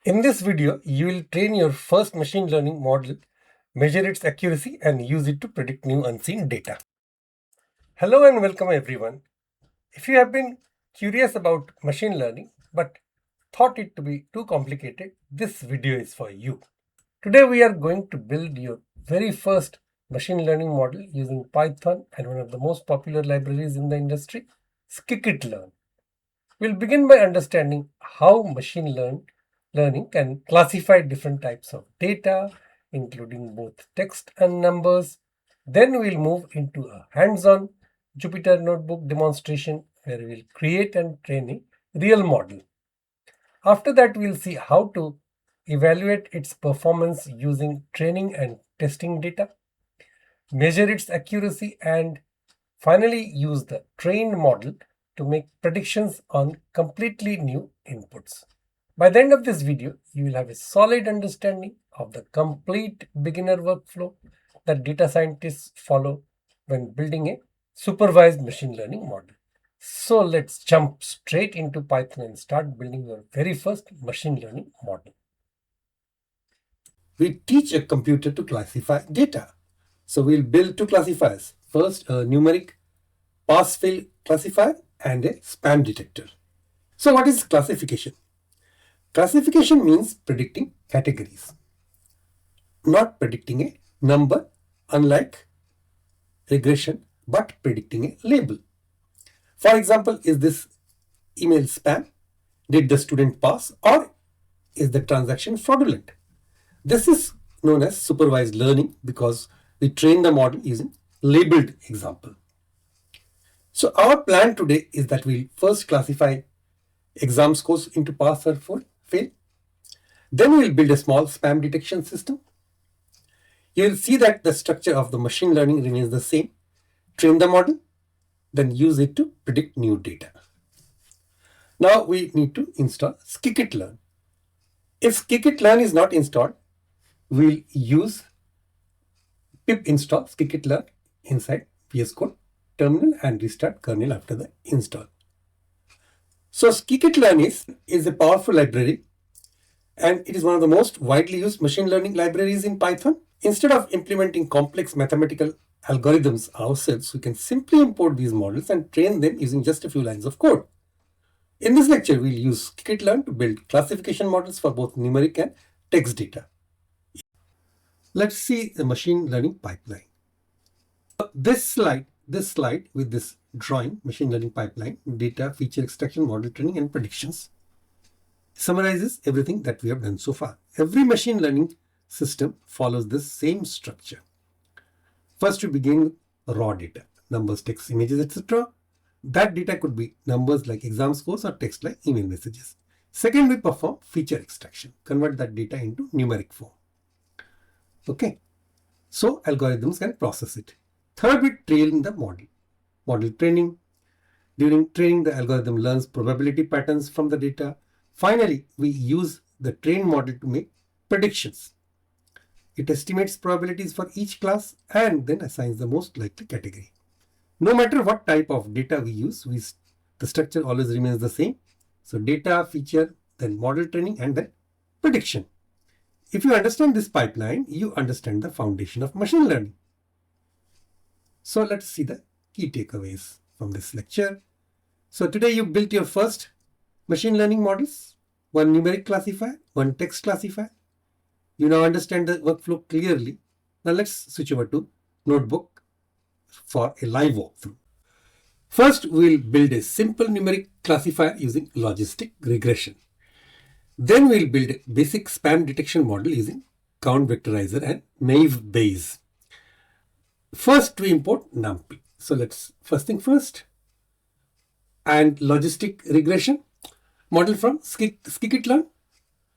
In this video, you will train your first machine learning model, measure its accuracy, and use it to predict new unseen data. Hello and welcome everyone. If you have been curious about machine learning but thought it to be too complicated, this video is for you. Today we are going to build your very first machine learning model using Python and one of the most popular libraries in the industry, Scikit-learn. We'll begin by understanding how machine learning can classify different types of data, including both text and numbers. Then we'll move into a hands-on Jupyter Notebook demonstration where we'll create and train a real model. After that, we'll see how to evaluate its performance using training and testing data, measure its accuracy, and finally use the trained model to make predictions on completely new inputs. By the end of this video, you will have a solid understanding of the complete beginner workflow that data scientists follow when building a supervised machine learning model. So let's jump straight into Python and start building your very first machine learning model. We teach a computer to classify data. So we'll build two classifiers. First, a numeric pass-fail classifier and a spam detector. So what is classification? Classification means predicting categories, not predicting a number, unlike regression, but predicting a label. For example, is this email spam? Did the student pass? Or is the transaction fraudulent? This is known as supervised learning because we train the model using labeled example. So our plan today is that we'll first classify exam scores into pass or fail. Then we'll build a small spam detection system. You'll see that the structure of the machine learning remains the same. Train the model, then use it to predict new data. Now we need to install Scikit-learn. If Scikit-learn is not installed, we'll use pip install Scikit-learn inside VS Code terminal and restart kernel after the install. So Scikit-learn is a powerful library and it is one of the most widely used machine learning libraries in Python. Instead of implementing complex mathematical algorithms ourselves, we can simply import these models and train them using just a few lines of code. In this lecture, we'll use Scikit-learn to build classification models for both numeric and text data. Let's see the machine learning pipeline. This slide with this drawing, machine learning pipeline, data, feature extraction, model training, and predictions, summarizes everything that we have done so far. Every machine learning system follows this same structure. First, we begin with raw data, numbers, text, images, etc. That data could be numbers like exam scores or text like email messages. Second, we perform feature extraction, convert that data into numeric form. Okay, so algorithms can process it. Third, we train the model training. During training, the algorithm learns probability patterns from the data. Finally, we use the trained model to make predictions. It estimates probabilities for each class and then assigns the most likely category. No matter what type of data we use, the structure always remains the same. So data, feature, then model training, and then prediction. If you understand this pipeline, you understand the foundation of machine learning. So let's see the key takeaways from this lecture. So today you built your first machine learning models, one numeric classifier, one text classifier. You now understand the workflow clearly. Now let's switch over to Notebook for a live walkthrough. First, we'll build a simple numeric classifier using logistic regression. Then we'll build a basic spam detection model using count vectorizer and naive Bayes. First, we import NumPy. So let's first thing first. And logistic regression model from Scikit-learn.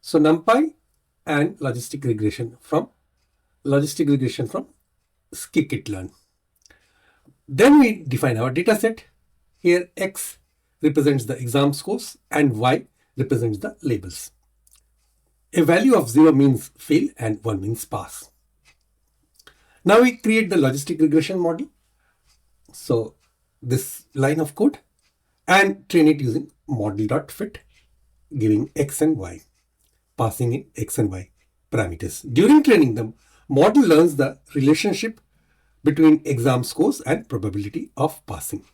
So NumPy and logistic regression from Scikit-learn. Then we define our dataset. Here X represents the exam scores and Y represents the labels. A value of 0 means fail and 1 means pass. Now we create the logistic regression model. So this line of code and train it using model.fit, giving X and Y. passing in x and y parameters. During training, the model learns the relationship between exam scores and probability of passing.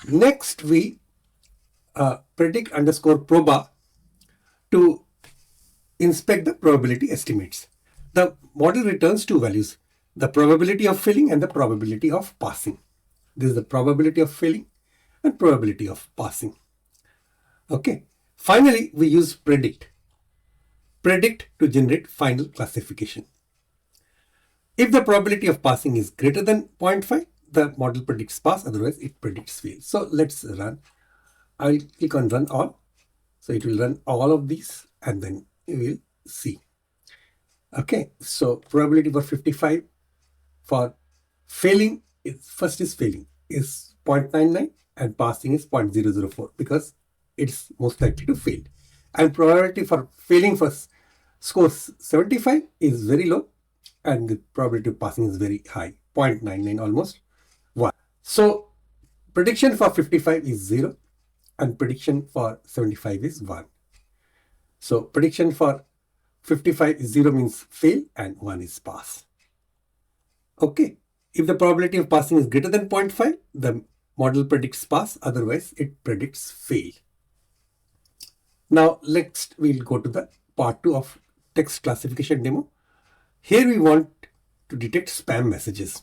Next, we predict underscore proba to inspect the probability estimates. The model returns two values, the probability of failing and the probability of passing. This is the probability of failing and probability of passing. Okay. Finally, we use predict to generate final classification. If the probability of passing is greater than 0.5, the model predicts pass, otherwise it predicts fail. So let's run. I'll click on run all. So it will run all of these and then you will see. Okay, so probability for 55 for failing is first is failing is 0.99 and passing is 0.004 because it's most likely to fail. And probability for failing for score 75 is very low and the probability of passing is very high, 0.99 almost 1. So prediction for 55 is 0 and prediction for 75 is 1. So prediction for 55 is 0 means fail and 1 is pass. Okay, if the probability of passing is greater than 0.5, the model predicts pass, otherwise it predicts fail. Now next we'll go to the part 2 of text classification demo. Here we want to detect spam messages.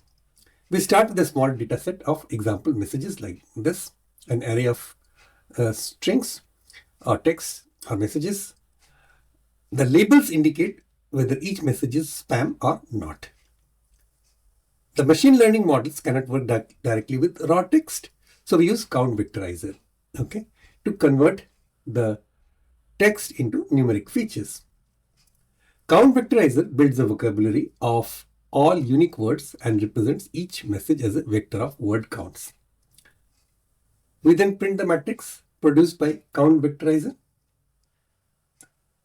We start with a small data set of example messages like this, an array of strings or text or messages. The labels indicate whether each message is spam or not. The machine learning models cannot work directly with raw text, so we use count vectorizer, okay, to convert the text into numeric features. Count vectorizer builds a vocabulary of all unique words and represents each message as a vector of word counts. We then print the matrix produced by count vectorizer.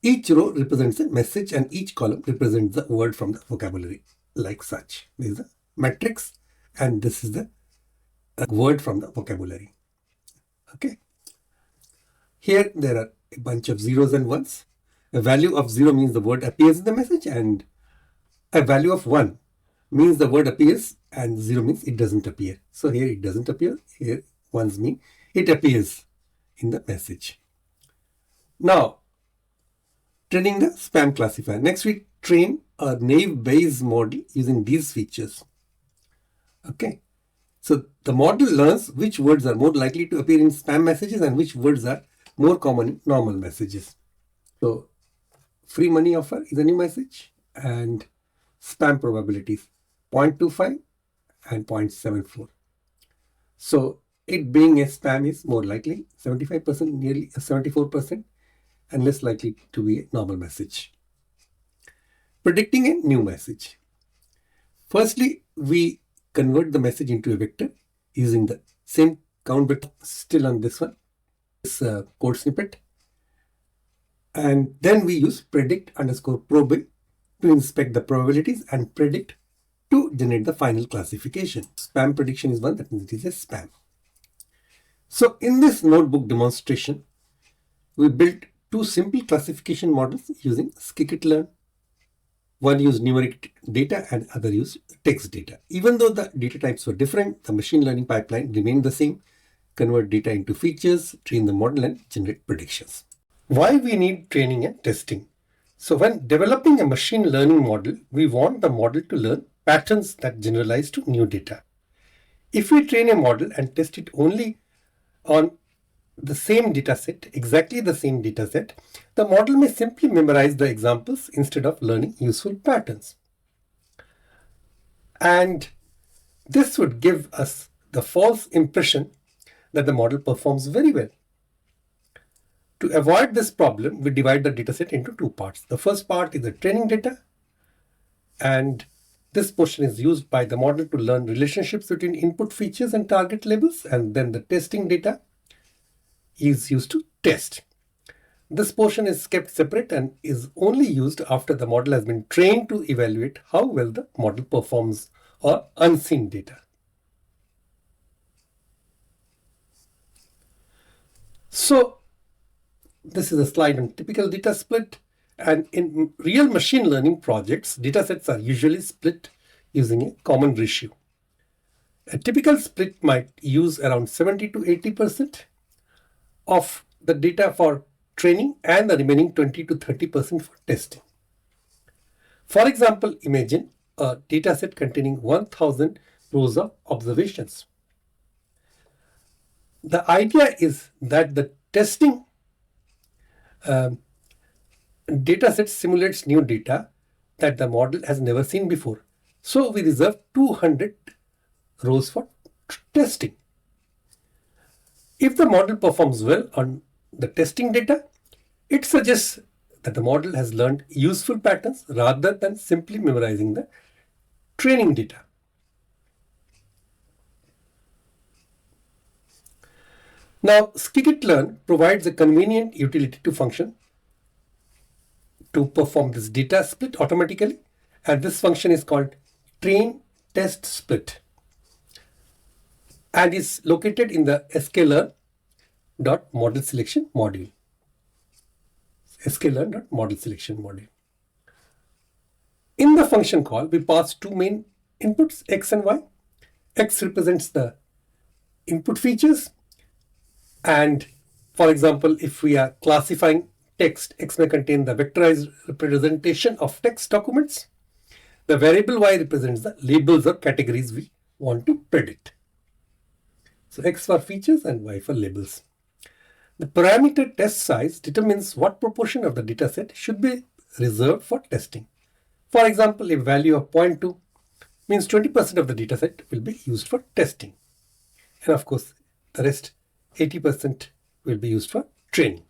Each row represents a message and each column represents the word from the vocabulary, like such. This is the matrix and this is the word from the vocabulary. Okay. Here there are a bunch of zeros and ones. A value of 0 means the word appears in the message and a value of 1 means the word appears and 0 means it doesn't appear. So here it doesn't appear, here 1s mean it appears in the message. Now, training the spam classifier. Next we train a naive Bayes model using these features. Okay, so the model learns which words are more likely to appear in spam messages and which words are more common in normal messages. So free money offer is a new message and spam probabilities 0.25 and 0.74. So it being a spam is more likely, 75%, nearly 74%, and less likely to be a normal message. Predicting a new message. Firstly, we convert the message into a vector using the same count vector, still on this one, this code snippet. And then we use predict underscore probe to inspect the probabilities and predict to generate the final classification. Spam prediction is one, that means it is a spam. So in this notebook demonstration, we built two simple classification models using Scikit-learn. One used numeric data and other used text data. Even though the data types were different, the machine learning pipeline remained the same. Convert data into features, train the model and generate predictions. Why we need training and testing? So when developing a machine learning model, we want the model to learn patterns that generalize to new data. If we train a model and test it only on the same dataset, exactly the same dataset, the model may simply memorize the examples instead of learning useful patterns. And this would give us the false impression that the model performs very well. To avoid this problem, we divide the dataset into two parts. The first part is the training data, and this portion is used by the model to learn relationships between input features and target labels, and then the testing data is used to test. This portion is kept separate and is only used after the model has been trained to evaluate how well the model performs on unseen data. So this is a slide on typical data split. And in real machine learning projects, datasets are usually split using a common ratio. A typical split might use around 70 to 80% of the data for training and the remaining 20 to 30% for testing. For example, imagine a dataset containing 1000 rows of observations. The idea is that the testing dataset simulates new data that the model has never seen before. So we reserve 200 rows for testing. If the model performs well on the testing data, it suggests that the model has learned useful patterns rather than simply memorizing the training data. Now, Scikit-learn provides a convenient utility to function to perform this data split automatically, and this function is called train test split and is located in the sklearn.model selection module. sklearn.model selection module. In the function call, we pass two main inputs, x and y. X represents the input features, and for example, if we are classifying text, x may contain the vectorized representation of text documents. The variable y represents the labels or categories we want to predict. So x for features and y for labels. The parameter test size determines what proportion of the dataset should be reserved for testing. For example, a value of 0.2 means 20% of the dataset will be used for testing. And of course, the rest 80% will be used for training.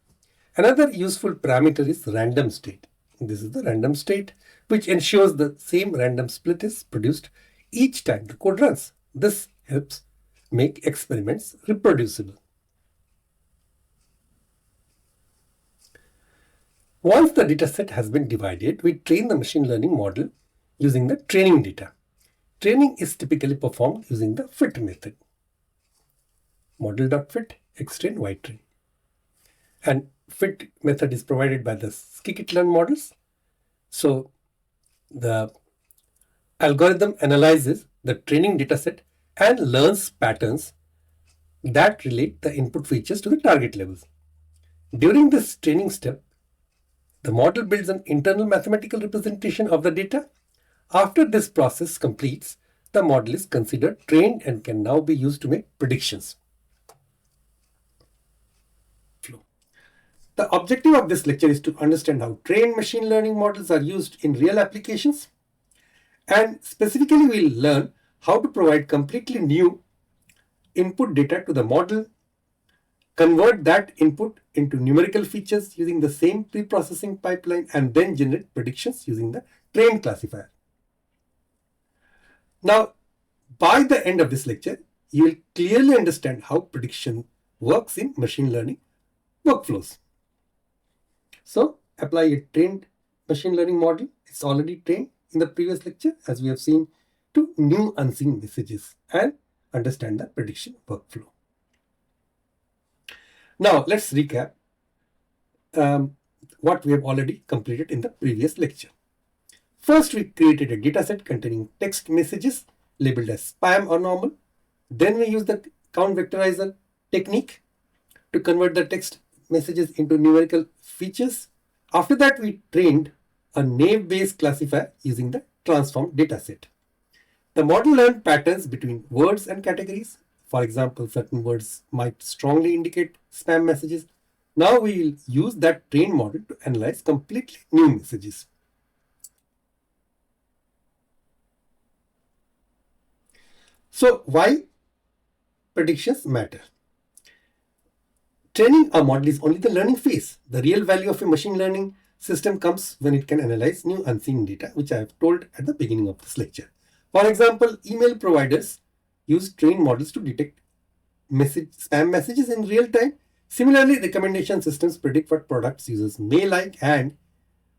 Another useful parameter is random state. This is the random state, which ensures the same random split is produced each time the code runs. This helps make experiments reproducible. Once the dataset has been divided, we train the machine learning model using the training data. Training is typically performed using the fit method. Model.fit, xtrain, ytrain. And fit method is provided by the Scikit-learn models. So the algorithm analyzes the training dataset and learns patterns that relate the input features to the target levels. During this training step, the model builds an internal mathematical representation of the data. After this process completes, the model is considered trained and can now be used to make predictions. The objective of this lecture is to understand how trained machine learning models are used in real applications, and specifically we'll learn how to provide completely new input data to the model, convert that input into numerical features using the same pre-processing pipeline, and then generate predictions using the trained classifier. Now, by the end of this lecture, you will clearly understand how prediction works in machine learning workflows. So, apply a trained machine learning model. It's already trained in the previous lecture, as we have seen, to new unseen messages and understand the prediction workflow. Now, let's recap what we have already completed in the previous lecture. First, we created a dataset containing text messages labeled as spam or normal. Then we used the count vectorizer technique to convert the text messages into numerical features. After that, we trained a naive-based classifier using the transformed dataset. The model learned patterns between words and categories. For example, certain words might strongly indicate spam messages. Now we will use that trained model to analyze completely new messages. So why predictions matter? Training a model is only the learning phase. The real value of a machine learning system comes when it can analyze new unseen data, which I have told at the beginning of this lecture. For example, email providers use trained models to detect spam messages in real time. Similarly, recommendation systems predict what products users may like, and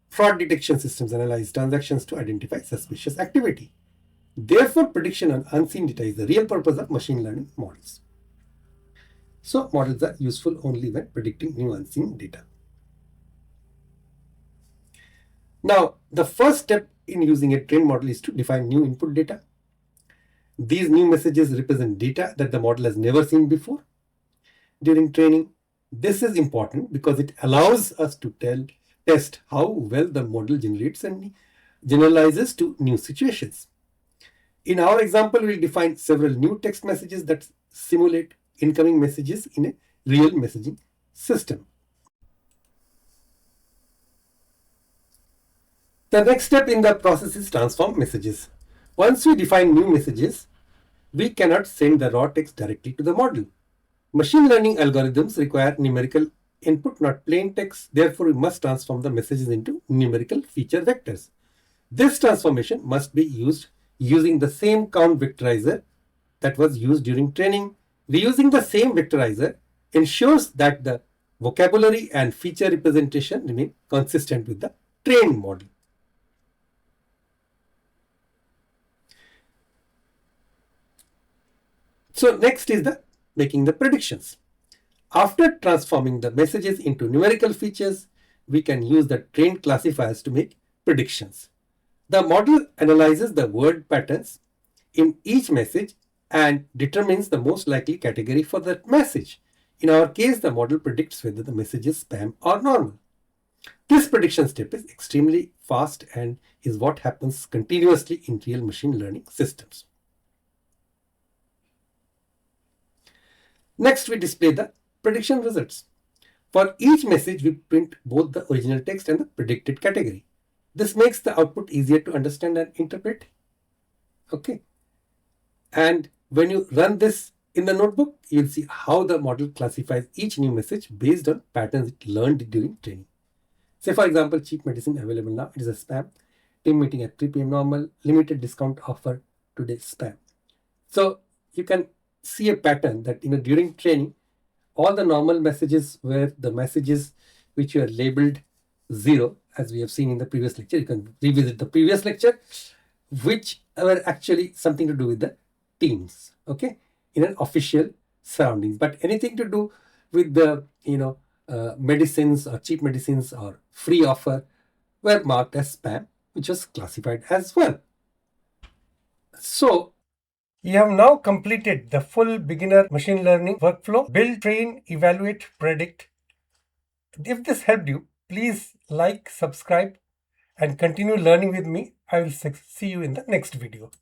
fraud detection systems analyze transactions to identify suspicious activity. Therefore, prediction on unseen data is the real purpose of machine learning models. So, models are useful only when predicting new unseen data. Now, the first step in using a trained model is to define new input data. These new messages represent data that the model has never seen before during training. This is important because it allows us to test how well the model generates and generalizes to new situations. In our example, we'll define several new text messages that simulate incoming messages in a real messaging system. The next step in the process is transform messages. Once we define new messages, we cannot send the raw text directly to the model. Machine learning algorithms require numerical input, not plain text. Therefore, we must transform the messages into numerical feature vectors. This transformation must be used using the same count vectorizer that was used during training. Reusing the same vectorizer ensures that the vocabulary and feature representation remain consistent with the trained model. So next is the making the predictions. After transforming the messages into numerical features, we can use the trained classifiers to make predictions. The model analyzes the word patterns in each message and determines the most likely category for that message. In our case, the model predicts whether the message is spam or normal. This prediction step is extremely fast and is what happens continuously in real machine learning systems. Next, we display the prediction results. For each message, we print both the original text and the predicted category. This makes the output easier to understand and interpret. Okay. And when you run this in the notebook, you'll see how the model classifies each new message based on patterns it learned during training. Say, for example, cheap medicine available now, it is a spam. Team meeting at 3 p.m. normal, limited discount offer today spam. So you can see a pattern that during training, all the normal messages were the messages which were labeled 0, as we have seen in the previous lecture. You can revisit the previous lecture, which were actually something to do with the teams, okay, in an official surroundings. But anything to do with the medicines or cheap medicines or free offer were marked as spam, which was classified as well. So you have now completed the full beginner machine learning workflow: build, train, evaluate, predict. If this helped you, please like, subscribe, and continue learning with me. I will see you in the next video.